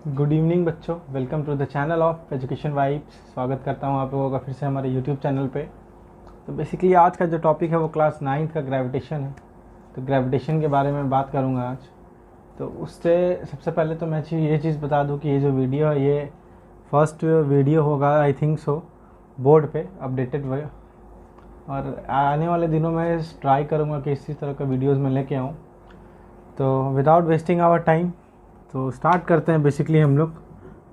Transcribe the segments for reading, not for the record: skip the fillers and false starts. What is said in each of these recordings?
Good evening बच्चों, welcome to the channel of education vibes. स्वागत करता हूं आप लोगों का फिर से हमारे यूट्यूब चैनल पे। तो बेसिकली आज का जो टॉपिक है वो क्लास 9th का ग्रेविटेशन है। तो ग्रेविटेशन के बारे में बात करूंगा आज। तो उससे सबसे पहले तो मैं ये चीज़ बता दूं कि ये जो वीडियो है ये फर्स्ट वीडियो होगा आई थिंक सो बोर्ड पे अपडेटेड वे, और आने वाले दिनों में ट्राई करूँगा कि इसी तरह का वीडियोज़ मैं लेके आऊँ। तो विदाउट वेस्टिंग आवर टाइम तो स्टार्ट करते हैं। बेसिकली हम लोग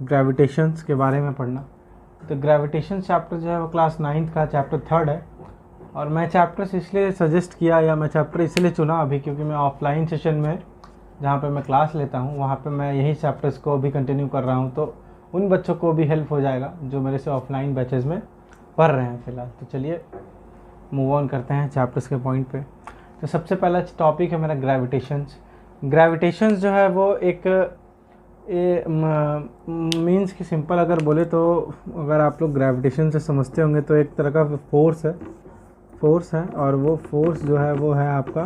ग्रेविटेशंस के बारे में पढ़ना। तो ग्रेविटेशन चैप्टर जो है वो क्लास 9th का चैप्टर 3rd है। और मैं चैप्टर्स इसलिए सजेस्ट किया या मैं चैप्टर इसलिए चुना अभी क्योंकि मैं ऑफलाइन सेशन में जहाँ पे मैं क्लास लेता हूँ वहाँ पे मैं यही चैप्टर्स को अभी कंटिन्यू कर रहा हूँ। तो उन बच्चों को भी हेल्प हो जाएगा जो मेरे से ऑफलाइन बैचेस में पढ़ रहे हैं फ़िलहाल। तो चलिए मूव ऑन करते हैं चैप्टर्स के पॉइंट पे। तो सबसे पहला टॉपिक है मेरा ग्रेविटेशंस। ग्रेविटेशंस जो है वो एक मीन्स कि सिंपल अगर बोले तो अगर आप लोग ग्रेविटेशन से समझते होंगे तो एक तरह का फोर्स है और वो फोर्स जो है वो है आपका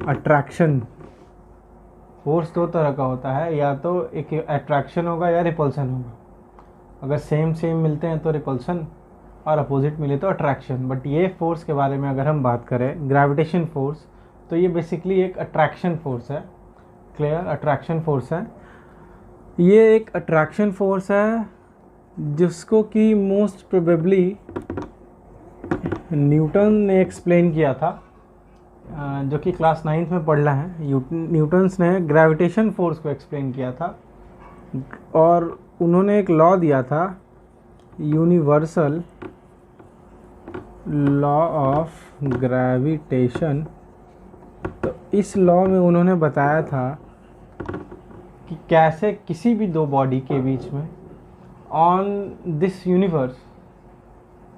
अट्रैक्शन। फोर्स दो तरह का होता है, या तो एक अट्रैक्शन होगा या रिपल्सन होगा। अगर सेम मिलते हैं तो रिपल्सन और अपोजिट मिले तो अट्रैक्शन। बट ये फोर्स के बारे में अगर हम बात करें ग्रेविटेशन फोर्स, तो ये बेसिकली एक अट्रैक्शन फोर्स है। क्लियर? अट्रैक्शन फोर्स है। ये एक अट्रैक्शन फोर्स है जिसको कि मोस्ट प्रोबेबली न्यूटन ने एक्सप्लेन किया था, जो कि क्लास 9th में पढ़ना है। न्यूटन्स ने ग्रेविटेशन फोर्स को एक्सप्लेन किया था और उन्होंने एक लॉ दिया था, यूनिवर्सल लॉ ऑफ ग्रेविटेशन। तो इस लॉ में उन्होंने बताया था कि कैसे किसी भी दो बॉडी के बीच में ऑन दिस यूनिवर्स,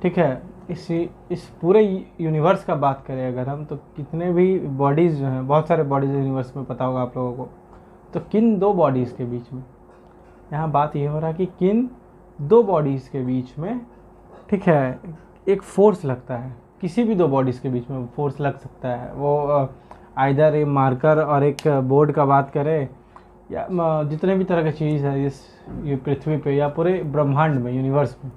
ठीक है, इस पूरे यूनिवर्स का बात करें अगर हम, तो कितने भी बॉडीज़ जो हैं, बहुत सारे बॉडीज़ यूनिवर्स में पता होगा आप लोगों को। तो किन दो बॉडीज़ के बीच में, यहाँ बात ये हो रहा है कि किन दो बॉडीज़ के बीच में, ठीक है, एक फोर्स लगता है। किसी भी दो बॉडीज़ के बीच में फोर्स लग सकता है। वो आइदर एक मार्कर और एक बोर्ड का बात करें, या जितने भी तरह की चीज़ है ये पृथ्वी पे या पूरे ब्रह्मांड में, यूनिवर्स में,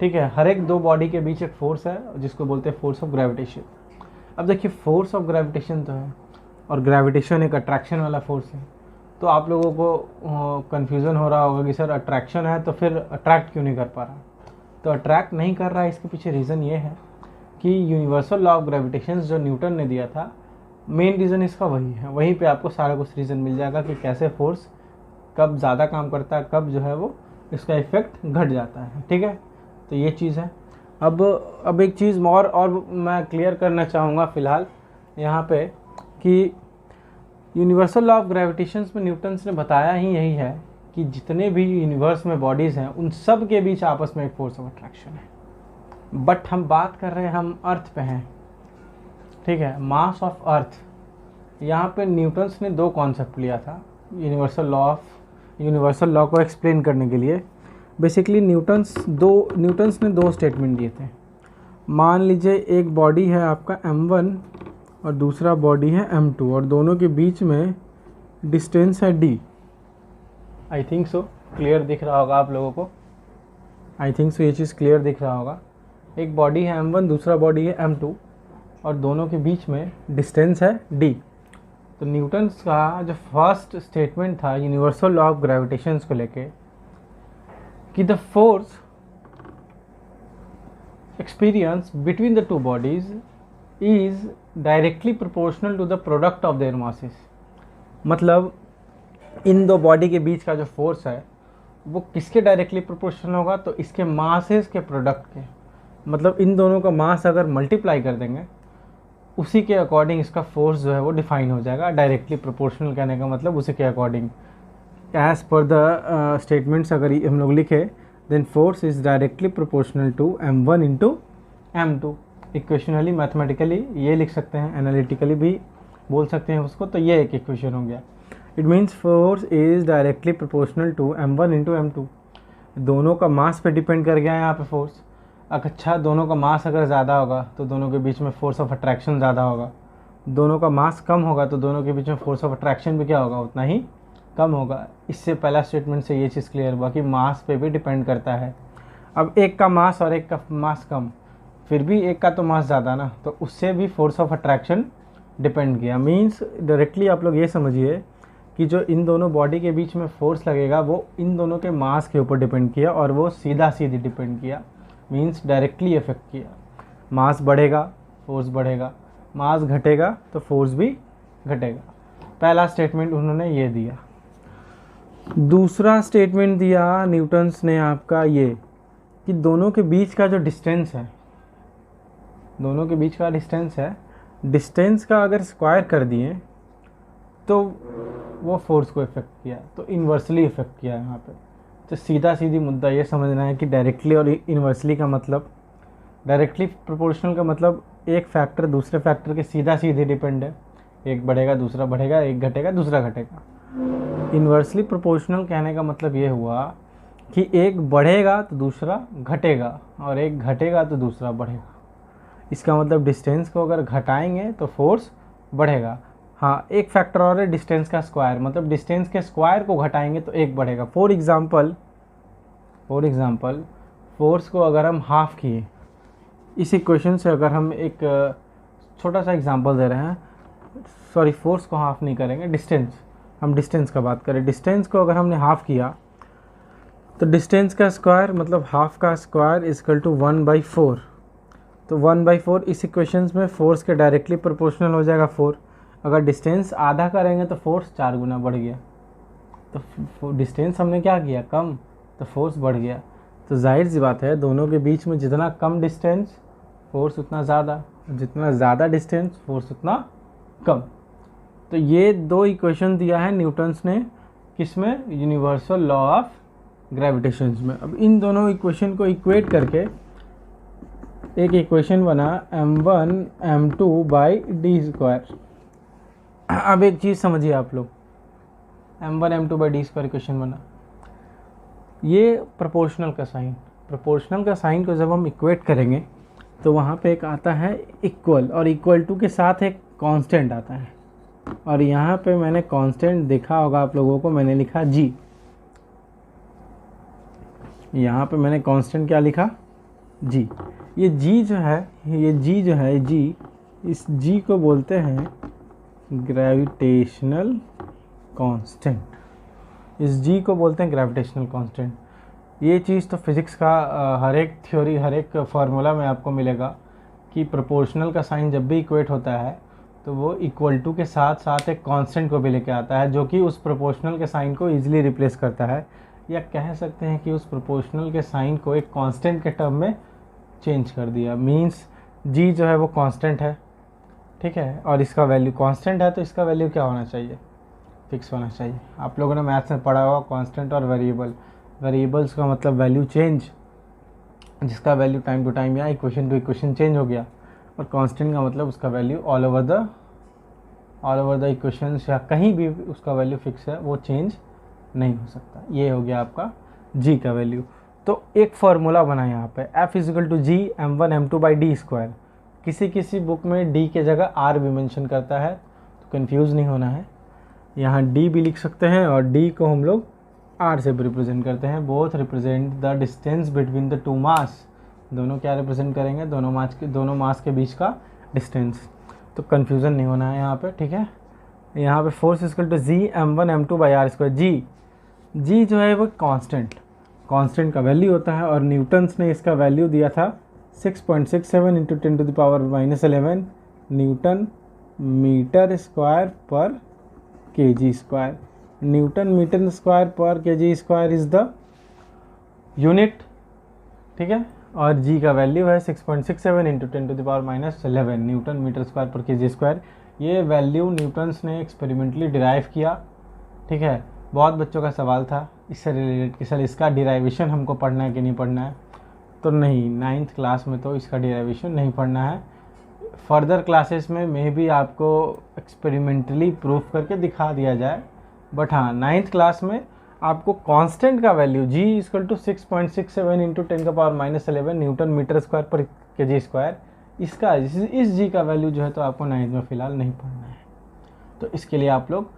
ठीक है, हर एक दो बॉडी के बीच एक फोर्स है जिसको बोलते हैं फोर्स ऑफ ग्रेविटेशन। अब देखिए, फोर्स ऑफ ग्रेविटेशन तो है और ग्रेविटेशन एक अट्रैक्शन वाला फोर्स है। तो आप लोगों को कन्फ्यूज़न हो रहा होगा कि सर अट्रैक्शन है तो फिर अट्रैक्ट क्यों नहीं कर पा रहा। तो अट्रैक्ट नहीं कर रहा है, इसके पीछे रीज़न ये है कि यूनिवर्सल लॉ ऑफ ग्रेविटेशन जो न्यूटन ने दिया था, मेन रीज़न इसका वही है। वहीं पे आपको सारा कुछ रीज़न मिल जाएगा कि कैसे फोर्स कब ज़्यादा काम करता है, कब जो है वो इसका इफ़ेक्ट घट जाता है। ठीक है, तो ये चीज़ है। अब एक चीज़ और मैं क्लियर करना चाहूँगा फ़िलहाल यहाँ पे कि यूनिवर्सल लॉ ऑफ ग्रेविटेशंस में न्यूटन्स ने बताया ही यही है कि जितने भी यूनिवर्स में बॉडीज़ हैं उन सब के बीच आपस में एक फोर्स ऑफ अट्रैक्शन है। बट हम बात कर रहे हैं, हम अर्थ पे हैं, ठीक है, मास ऑफ अर्थ। यहाँ पे न्यूटन्स ने दो कॉन्सेप्ट लिया था यूनिवर्सल लॉ को एक्सप्लेन करने के लिए। बेसिकली न्यूटन्स ने दो स्टेटमेंट दिए थे। मान लीजिए एक बॉडी है आपका m1 और दूसरा बॉडी है m2 और दोनों के बीच में डिस्टेंस है d। I think so clear दिख रहा होगा आप लोगों को। आई थिंक सो ये चीज़ क्लियर दिख रहा होगा। एक बॉडी है m1, दूसरा बॉडी है m2 और दोनों के बीच में डिस्टेंस है d। तो न्यूटन्स का जो फर्स्ट स्टेटमेंट था यूनिवर्सल लॉ ऑफ ग्रेविटेशंस को लेके कि the force experience between the two bodies is directly proportional to the product of their masses. मतलब इन दो बॉडी के बीच का जो फोर्स है वो किसके डायरेक्टली प्रोपोर्शनल होगा, तो इसके मासेस के प्रोडक्ट के। मतलब इन दोनों का मास अगर मल्टीप्लाई कर देंगे उसी के अकॉर्डिंग इसका फोर्स जो है वो डिफाइन हो जाएगा। डायरेक्टली प्रोपोर्शनल कहने का मतलब उसी के according, as per the statements अगर हम लोग लिखे, then force is directly proportional to m1 into m2। Equationally mathematically ये लिख सकते हैं, एनालिटिकली भी बोल सकते हैं उसको। तो ये एक इक्वेशन हो गया। It means force is directly proportional to m1 into m2। दोनों का मास पे डिपेंड कर गया है यहाँ पे फोर्स। अच्छा, दोनों का मास अगर ज़्यादा होगा तो दोनों के बीच में फोर्स ऑफ अट्रैक्शन ज़्यादा होगा। दोनों का मास कम होगा तो दोनों के बीच में फोर्स ऑफ अट्रैक्शन भी क्या होगा, उतना ही कम होगा। इससे पहला स्टेटमेंट से ये चीज़ क्लियर हुआ कि मास पे भी डिपेंड करता है। अब एक का मास और एक का मास कम, फिर भी एक का तो मास ज़्यादा ना, तो उससे भी फोर्स ऑफ अट्रैक्शन डिपेंड किया। मीन्स डायरेक्टली आप लोग ये समझिए कि जो इन दोनों बॉडी के बीच में फोर्स लगेगा वो इन दोनों के मास के ऊपर डिपेंड किया, और वो सीधा सीधी डिपेंड किया, मीन्स डायरेक्टली इफेक्ट किया। मास बढ़ेगा फोर्स बढ़ेगा, मास घटेगा तो फोर्स भी घटेगा। पहला स्टेटमेंट उन्होंने ये दिया। दूसरा स्टेटमेंट दिया न्यूटन्स ने आपका ये कि दोनों के बीच का जो डिस्टेंस है, दोनों के बीच का डिस्टेंस है, डिस्टेंस का अगर स्क्वायर कर दिए तो वो फोर्स को इफेक्ट किया, तो इन्वर्सली इफेक्ट किया यहाँ पे। तो सीधा सीधी मुद्दा ये समझना है कि डायरेक्टली और इन्वर्सली का मतलब, डायरेक्टली प्रोपोर्शनल का मतलब एक फैक्टर दूसरे फैक्टर के सीधा सीधे डिपेंड है, एक बढ़ेगा दूसरा बढ़ेगा, एक घटेगा दूसरा घटेगा। इन्वर्सली प्रोपोर्शनल कहने का मतलब ये हुआ कि एक बढ़ेगा तो दूसरा घटेगा, और एक घटेगा तो दूसरा बढ़ेगा। इसका मतलब डिस्टेंस को अगर घटाएंगे तो फोर्स बढ़ेगा। हाँ, एक फैक्टर और है डिस्टेंस का स्क्वायर, मतलब डिस्टेंस के स्क्वायर को घटाएंगे तो एक बढ़ेगा। फॉर एग्जांपल फोर्स को अगर हम हाफ किए, इस इक्वेशन से अगर हम एक छोटा सा एग्जांपल दे रहे हैं, सॉरी फोर्स को हाफ नहीं करेंगे, डिस्टेंस, हम डिस्टेंस का बात करें। डिस्टेंस को अगर हमने हाफ किया तो डिस्टेंस का स्क्वायर मतलब हाफ का स्क्वायर इक्वल टू 1/4। तो 1/4 इस इक्वेशंस में फोर्स के डायरेक्टली प्रोपोर्शनल हो जाएगा 4। अगर डिस्टेंस आधा करेंगे तो फोर्स 4 गुना बढ़ गया। तो डिस्टेंस हमने क्या किया, कम, तो फोर्स बढ़ गया। तो जाहिर सी बात है दोनों के बीच में जितना कम डिस्टेंस फोर्स उतना ज़्यादा, जितना ज़्यादा डिस्टेंस फोर्स उतना कम। तो ये दो इक्वेशन दिया है न्यूटन्स ने, किसमें, यूनिवर्सल लॉ ऑफ ग्रेविटेशन में। अब इन दोनों इक्वेशन को इक्वेट करके एक इक्वेशन बना m1 m2/d²। अब एक चीज़ समझिए आप लोग, m1 m2/d² इक्वेशन बना, ये प्रोपोर्शनल का साइन, प्रोपोर्शनल का साइन को जब हम इक्वेट करेंगे तो वहाँ पे एक आता है इक्वल, और इक्वल टू के साथ एक कांस्टेंट आता है। और यहाँ पे मैंने कांस्टेंट देखा होगा आप लोगों को, मैंने लिखा g। यहाँ पे मैंने कांस्टेंट क्या लिखा, g। ये g जो है, g, इस g को बोलते हैं ग्रेविटेशनल कांस्टेंट। इस g को बोलते हैं ग्रेविटेशनल कांस्टेंट। ये चीज़ तो फिज़िक्स का हर एक थ्योरी, हर एक फार्मूला में आपको मिलेगा कि प्रोपोर्शनल का साइन जब भी इक्वेट होता है तो वो इक्वल टू के साथ साथ एक कांस्टेंट को भी लेके आता है, जो कि उस प्रोपोर्शनल के साइन को ईजिली रिप्लेस करता है, या कह सकते हैं कि उस प्रोपोर्शनल के साइन को एक कांस्टेंट के टर्म में चेंज कर दिया। मींस जी जो है वो कांस्टेंट है, ठीक है, और इसका वैल्यू कांस्टेंट है, तो इसका वैल्यू क्या होना चाहिए, फिक्स होना चाहिए। आप लोगों ने मैथ्स में पढ़ा होगा कांस्टेंट और वेरिएबल। वेरिएबल्स का मतलब वैल्यू चेंज, जिसका वैल्यू टाइम टू टाइम या इक्वेशन टू इक्वेशन चेंज हो गया, और कांस्टेंट का मतलब उसका value all over the equation या कहीं भी उसका वैल्यू फिक्स है, वो चेंज नहीं हो सकता। ये हो गया आपका g का वैल्यू। तो एक फार्मूला बना यहाँ पे F = g m1 m2/d²। किसी बुक में d के जगह r भी मेंशन करता है, तो कंफ्यूज नहीं होना है। यहाँ d भी लिख सकते हैं और d को हम लोग r से भी रिप्रेजेंट करते हैं। Both represent the distance between the two mass. दोनों क्या रिप्रेजेंट करेंगे, दोनों मास के बीच का डिस्टेंस। तो कन्फ्यूज़न नहीं होना है यहाँ पे, ठीक है। यहाँ पे force = g m1 m2/r²। g जो है वो कांस्टेंट का वैल्यू होता है, और न्यूटन्स ने इसका वैल्यू दिया था 6.67 × 10⁻11 न्यूटन मीटर स्क्वायर पर kg²। न्यूटन मीटर स्क्वायर पर kg² इज़ द यूनिट, ठीक है, और g का वैल्यू है 6.67 × 10⁻11 न्यूटन मीटर स्क्वायर पर kg²। ये वैल्यू न्यूटन्स ने एक्सपेरिमेंटली डिराइव किया, ठीक है। बहुत बच्चों का सवाल था इससे रिलेटेड कि सर इसका डिराइवेशन हमको पढ़ना है कि नहीं पढ़ना है। तो नहीं, 9th क्लास में तो इसका डिराइवेशन नहीं पढ़ना है। फर्दर क्लासेस में मे भी आपको एक्सपेरिमेंटली प्रूफ करके दिखा दिया जाए, बट हाँ 9th क्लास में आपको कांस्टेंट का value g = 6.67 × 10⁻11 newton metre square पर kg², इसका इस g का वैल्यू जो है तो आपको 9th में फ़िलहाल नहीं पढ़ना है। तो इसके लिए आप लोग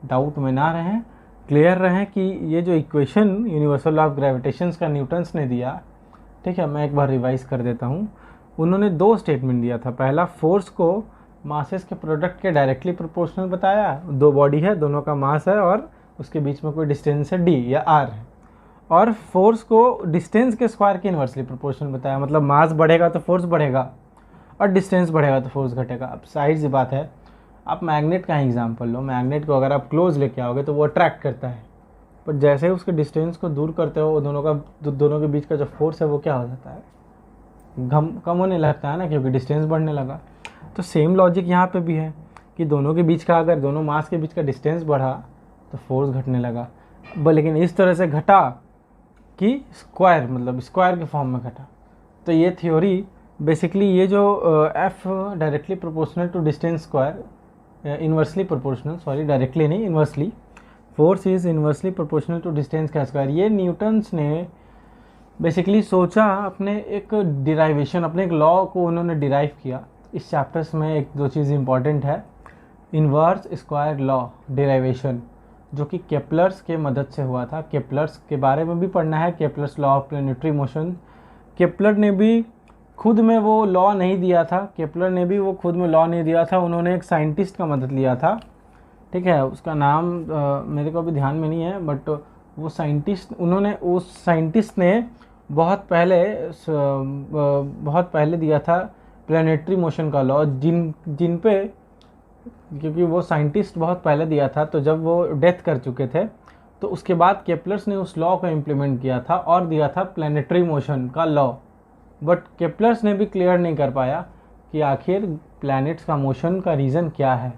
डाउट में ना रहें, क्लियर रहे कि ये जो इक्वेशन यूनिवर्सल लॉ ऑफ ग्रेविटेशंस का न्यूटन्स ने दिया, ठीक है, मैं एक बार रिवाइज कर देता हूँ। उन्होंने दो स्टेटमेंट दिया था। पहला, फोर्स को मासेस के प्रोडक्ट के डायरेक्टली प्रोपोर्शनल बताया। दो बॉडी है, दोनों का मास है और उसके बीच में कोई डिस्टेंस है d या r है। और फोर्स को डिस्टेंस के स्क्वायर के इन्वर्सली प्रोपोर्शनल बताया, मतलब मास बढ़ेगा तो फोर्स बढ़ेगा और डिस्टेंस बढ़ेगा तो फोर्स घटेगा। अब साइड सी बात है, आप मैग्नेट का एग्जांपल लो। मैग्नेट को अगर आप क्लोज लेके आओगे तो वो अट्रैक्ट करता है, पर जैसे ही उसके डिस्टेंस को दूर करते हो दोनों के बीच का जो फोर्स है वो क्या हो जाता है, कम होने लगता है ना, क्योंकि डिस्टेंस बढ़ने लगा। तो सेम लॉजिक यहाँ पे भी है कि दोनों के बीच का, अगर दोनों मास के बीच का डिस्टेंस बढ़ा तो फोर्स घटने लगा, लेकिन इस तरह से घटा कि स्क्वायर, मतलब स्क्वायर के फॉर्म में घटा। तो ये थ्योरी बेसिकली, ये जो F directly proportional to distance square, inversely proportional, sorry directly नहीं, inversely, force is inversely proportional to distance का स्क्वायर, ये न्यूटन्स ने बेसिकली सोचा। अपने एक डिराइवेशन, अपने एक लॉ को उन्होंने डिराइव किया। इस चैप्टर्स में एक दो चीज़ इंपॉर्टेंट है, इन्वर्स स्क्वायर लॉ डिराइवेशन, जो कि केपलर्स के मदद से हुआ था। केपलर्स के बारे में भी पढ़ना है, Kepler's law of planetary motion. Kepler ने भी खुद में वो लॉ नहीं दिया था, उन्होंने एक साइंटिस्ट का मदद लिया था, ठीक है, उसका नाम मेरे को अभी ध्यान में नहीं है, बट वो साइंटिस्ट ने बहुत पहले दिया था प्लैनेटरी मोशन का लॉ, जिन पे, क्योंकि वो साइंटिस्ट बहुत पहले दिया था, तो जब वो डेथ कर चुके थे तो उसके बाद केपलर्स ने उस लॉ को इम्प्लीमेंट किया था और दिया था प्लैनेटरी मोशन का लॉ। बट केपलर्स ने भी क्लियर नहीं कर पाया कि आखिर प्लैनेट्स का मोशन का रीज़न क्या है।